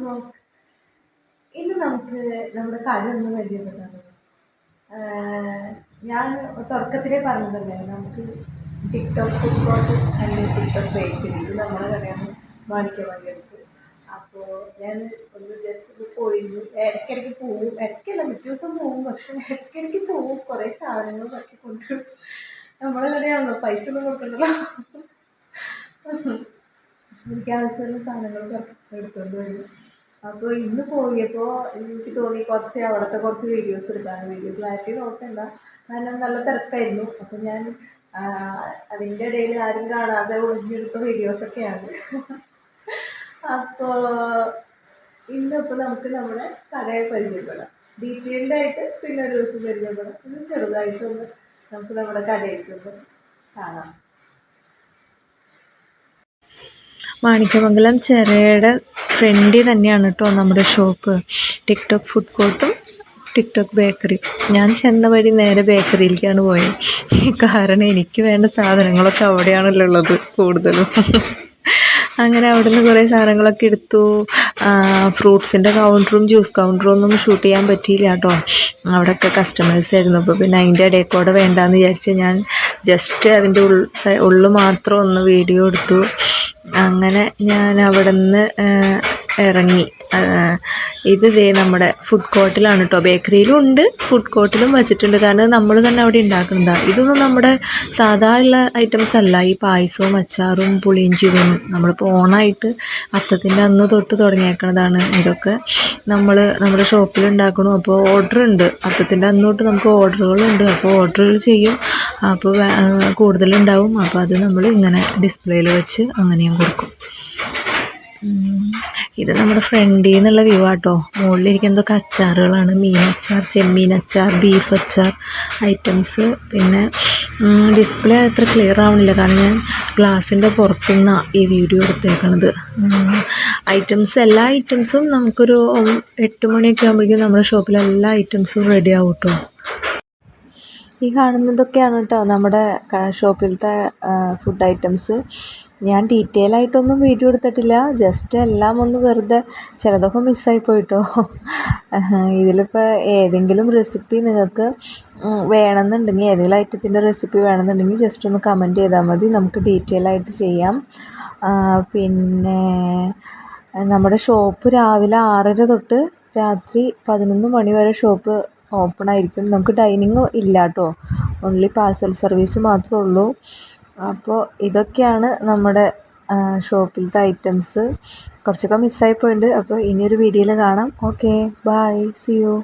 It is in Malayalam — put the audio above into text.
വ്ലോഗ്. ഇന്ന് നമുക്ക് നമ്മുടെ കട ഒന്ന് പരിചയപ്പെട്ടാണ്. ഞാൻ തുടക്കത്തിലേ പറഞ്ഞതല്ലേ, നമുക്ക് ടിക്ടോക്ക് ഫുഡ് കോർട്ട് അല്ലെങ്കിൽ ടിക്ടോക്ക് ബേക്കറി ഇത് നമ്മുടെ കടയാണ് മാണിക്യ മംഗലത്ത്. അപ്പോൾ ഞാൻ ഒന്ന് ജസ്റ്റ് ഒന്ന് പോയിരുന്നു. ഇടയ്ക്കിടയ്ക്ക് പോവും, ഇടയ്ക്കല്ല മിക്ക ദിവസം പോവും, പക്ഷെ ഇടയ്ക്കിടയ്ക്ക് പോവും. കുറേ സാധനങ്ങൾ പറ്റി കൊണ്ടുവരും. നമ്മളെ കടയാണല്ലോ, പൈസ ഒന്നും കൊടുക്കണ്ടല്ലോ. എനിക്ക് ആവശ്യമുള്ള സാധനങ്ങൾ എടുത്തുകൊണ്ട് വരും. അപ്പോൾ ഇന്ന് പോയപ്പോൾ എനിക്ക് തോന്നി കുറച്ച് അവിടുത്തെ കുറച്ച് വീഡിയോസ് എടുക്കാൻ. വീഡിയോ ക്ലാരിറ്റി നോക്കണ്ട, കാരണം നല്ല തിരക്കായിരുന്നു. അപ്പോൾ ഞാൻ അതിൻ്റെ ഇടയിൽ ആരും കാണാതെ ഒളിഞ്ഞെടുത്ത വീഡിയോസൊക്കെയാണ്. അപ്പോൾ ഇന്നിപ്പോൾ നമുക്ക് നമ്മുടെ കടയെ പരിചയപ്പെടാം, ഡീറ്റെയിൽഡായിട്ട്. പിന്നെ ഒരു ദിവസം പരിചയപ്പെടാം. ഒന്ന് ചെറുതായിട്ടൊന്ന് നമുക്ക് നമ്മുടെ കടയിലേക്കൊന്ന് കാണാം. മാണിക്യമംഗലം ചെറിയുടെ ഫ്രണ്ടിൽ തന്നെയാണ് കേട്ടോ നമ്മുടെ ഷോപ്പ്. ടിക്ടോക്ക് ഫുഡ് കോർട്ടും ടിക്ടോക്ക് ബേക്കറി. ഞാൻ ചെന്ന വഴി നേരെ ബേക്കറിയിലേക്കാണ് പോയത്, കാരണം എനിക്ക് വേണ്ട സാധനങ്ങളൊക്കെ അവിടെയാണല്ലോ ഉള്ളത് കൂടുതലും. അങ്ങനെ അവിടെ നിന്ന് കുറേ സാധനങ്ങളൊക്കെ എടുത്തു. ഫ്രൂട്ട്സിൻ്റെ കൗണ്ടറും ജ്യൂസ് കൗണ്ടറും ഒന്നും ഷൂട്ട് ചെയ്യാൻ പറ്റിയില്ല കേട്ടോ, അവിടെയൊക്കെ കസ്റ്റമേഴ്സ് ആയിരുന്നു. അപ്പോൾ പിന്നെ അതിൻ്റെ ഇടയിൽ കൂടെ വേണ്ടാന്ന് വിചാരിച്ച് ഞാൻ ജസ്റ്റ് അതിൻ്റെ ഉള്ളു മാത്രം ഒന്ന് വീഡിയോ എടുത്തു. അങ്ങനെ ഞാൻ അവിടെ നിന്ന് ഇറങ്ങി. ഇത് നമ്മുടെ ഫുഡ് കോർട്ടിലാണ് കേട്ടോ. ബേക്കറിയിലും ഉണ്ട്, ഫുഡ് കോർട്ടിലും വെച്ചിട്ടുണ്ട്, കാരണം നമ്മൾ തന്നെ അവിടെ ഉണ്ടാക്കുന്നതാണ്. ഇതൊന്നും നമ്മുടെ സാധാരണ ഐറ്റംസ് അല്ല. ഈ പായസവും അച്ചാറും പുളിയിഞ്ചിയും നമ്മളിപ്പോൾ ഓണായിട്ട് അത്തത്തിൻ്റെ അന്ന് തൊട്ട് തുടങ്ങിയേക്കണതാണ്. ഇതൊക്കെ നമ്മുടെ ഷോപ്പിൽ ഉണ്ടാക്കണം. അപ്പോൾ ഓർഡർ ഉണ്ട്, അത്തത്തിൻ്റെ അന്ന് തൊട്ട് നമുക്ക് ഓർഡറുകളുണ്ട്. അപ്പോൾ ഓർഡറുകൾ ചെയ്യും, അപ്പോൾ കൂടുതലുണ്ടാവും. അപ്പോൾ അത് നമ്മൾ ഇങ്ങനെ ഡിസ്പ്ലേയിൽ വെച്ച് അങ്ങനെയും കൊടുക്കും. ഇത് നമ്മുടെ ഫ്രണ്ടിൽ നിന്നുള്ള വ്യൂ ആട്ടോ. മുകളിലിരിക്കുന്നതൊക്കെ അച്ചാറുകളാണ്. മീനച്ചാർ, ചെമ്മീനച്ചാർ, ബീഫ് അച്ചാർ ഐറ്റംസ്. പിന്നെ ഡിസ്പ്ലേ അത്ര ക്ലിയർ ആവണില്ല, കാരണം ഞാൻ ഗ്ലാസിൻ്റെ പുറത്തുനിന്നാണ് ഈ വീഡിയോ എടുത്തേക്കണത്. എല്ലാ ഐറ്റംസും നമുക്കൊരു 8 മണിയൊക്കെ ആകുമ്പോഴേക്കും നമ്മുടെ ഷോപ്പിൽ എല്ലാ ഐറ്റംസും റെഡി ആവും കേട്ടോ. ഈ കാണുന്നതൊക്കെയാണ് കേട്ടോ നമ്മുടെ ഷോപ്പിലത്തെ ഫുഡ് ഐറ്റംസ്. ഞാൻ ഡീറ്റെയിൽ ആയിട്ടൊന്നും വീഡിയോ എടുത്തിട്ടില്ല, ജസ്റ്റ് എല്ലാം ഒന്ന് വെറുതെ, ചിലതൊക്കെ മിസ്സായി പോയിട്ടോ. ഇതിലിപ്പോൾ ഏതെങ്കിലും റെസിപ്പി നിങ്ങൾക്ക് വേണമെന്നുണ്ടെങ്കിൽ, ഏതെങ്കിലും ഐറ്റത്തിൻ്റെ റെസിപ്പി വേണമെന്നുണ്ടെങ്കിൽ ജസ്റ്റ് ഒന്ന് കമൻറ്റ് ചെയ്താൽ മതി, നമുക്ക് ഡീറ്റെയിൽ ആയിട്ട് ചെയ്യാം. പിന്നെ നമ്മുടെ ഷോപ്പ് രാവിലെ 6:30 തൊട്ട് രാത്രി 11 മണി വരെ ഷോപ്പ് ഓപ്പൺ ആയിരിക്കും. നമുക്ക് ഡൈനിങ് ഇല്ല കേട്ടോ, ഓൺലി പാഴ്സൽ സർവീസ് മാത്രമേ ഉള്ളൂ. അപ്പോൾ ഇതൊക്കെയാണ് നമ്മുടെ ഷോപ്പിലത്തെ ഐറ്റംസ്. കുറച്ചൊക്കെ മിസ്സായി പോയിട്ടുണ്ട്. അപ്പോൾ ഇനിയൊരു വീഡിയോയിൽ കാണാം. Okay, bye, see U.